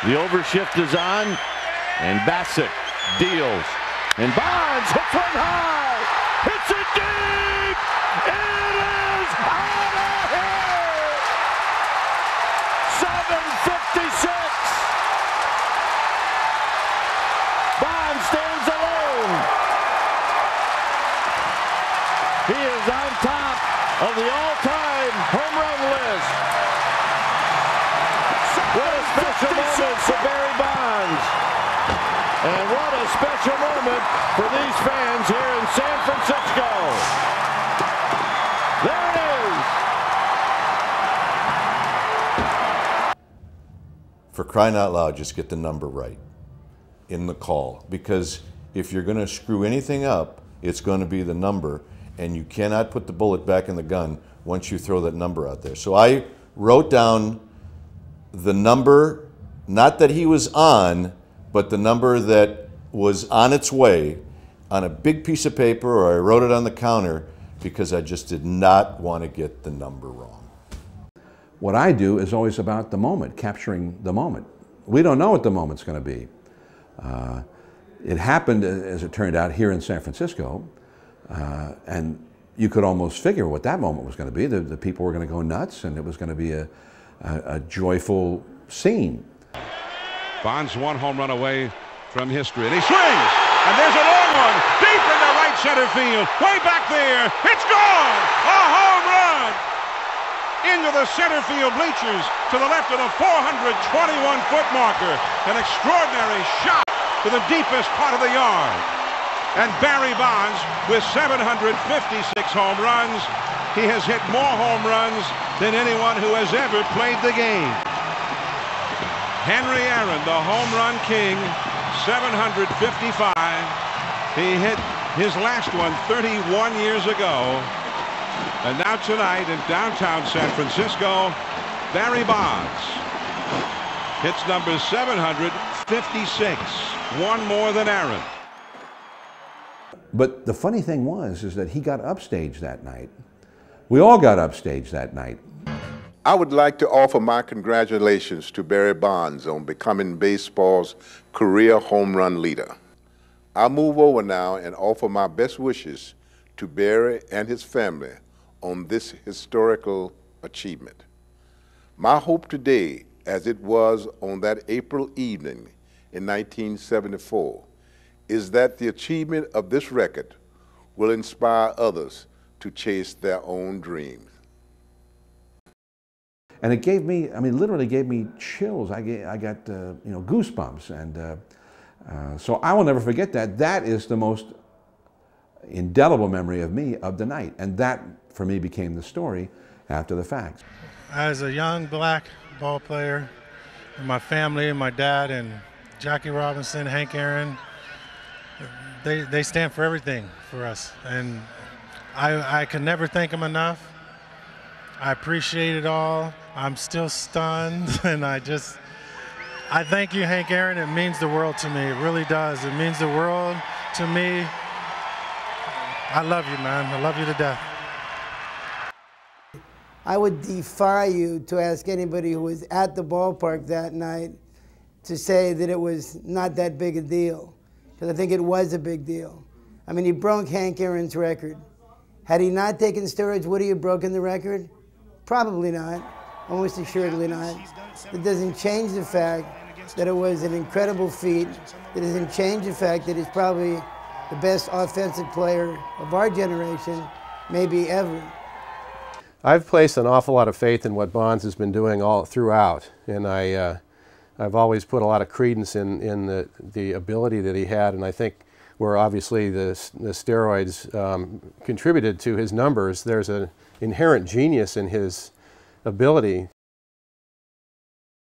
The overshift is on, and Bassett deals. And Bonds hits one high. Hits it deep. It is out of here. 7:56. Bonds stands alone. He is on top of the all-time home run list. What a special moment for Barry Bonds. And what a special moment for these fans here in San Francisco. There it is. For crying out loud, just get the number right in the call. Because if you're going to screw anything up, it's going to be the number. And you cannot put the bullet back in the gun once you throw that number out there. So I wrote down the number, not that he was on, but the number that was on its way on a big piece of paper, or I wrote it on the counter because I just did not want to get the number wrong. What I do is always about the moment, capturing the moment. We don't know what the moment's going to be. It happened, as it turned out, here in San Francisco, and you could almost figure what that moment was going to be. The people were going to go nuts, and it was going to be a joyful scene. Bonds one home run away from history, and he swings, and there's a long one deep into right center field, way back there. It's gone, a home run into the center field bleachers to the left of the 421-foot marker. An extraordinary shot to the deepest part of the yard. And Barry Bonds with 756 home runs. He has hit more home runs than anyone who has ever played the game. Henry Aaron, the home run king, 755. He hit his last one 31 years ago. And now tonight in downtown San Francisco, Barry Bonds hits number 756, one more than Aaron. But the funny thing is that he got upstaged that night. We all got upstaged that night. I would like to offer my congratulations to Barry Bonds on becoming baseball's career home run leader. I'll move over now and offer my best wishes to Barry and his family on this historical achievement. My hope today, as it was on that April evening in 1974, is that the achievement of this record will inspire others to chase their own dreams. And it gave me, I mean, literally gave me chills. I got goosebumps. And so I will never forget that. That is the most indelible memory of me of the night. And that, for me, became the story after the fact. As a young black ball player, my family and my dad and Jackie Robinson, Hank Aaron, they stand for everything for us. And I can never thank them enough. I appreciate it all. I'm still stunned, and I thank you, Hank Aaron. It means the world to me. It really does. It means the world to me. I love you, man. I love you to death. I would defy you to ask anybody who was at the ballpark that night to say that it was not that big a deal, because I think it was a big deal. I mean, he broke Hank Aaron's record. Had he not taken steroids, would he have broken the record? Probably not, almost assuredly not. It doesn't change the fact that it was an incredible feat. It doesn't change the fact that he's probably the best offensive player of our generation, maybe ever. I've placed an awful lot of faith in what Bonds has been doing all throughout, and I've always put a lot of credence in the ability that he had, and I think where obviously the steroids contributed to his numbers, there's an inherent genius in his ability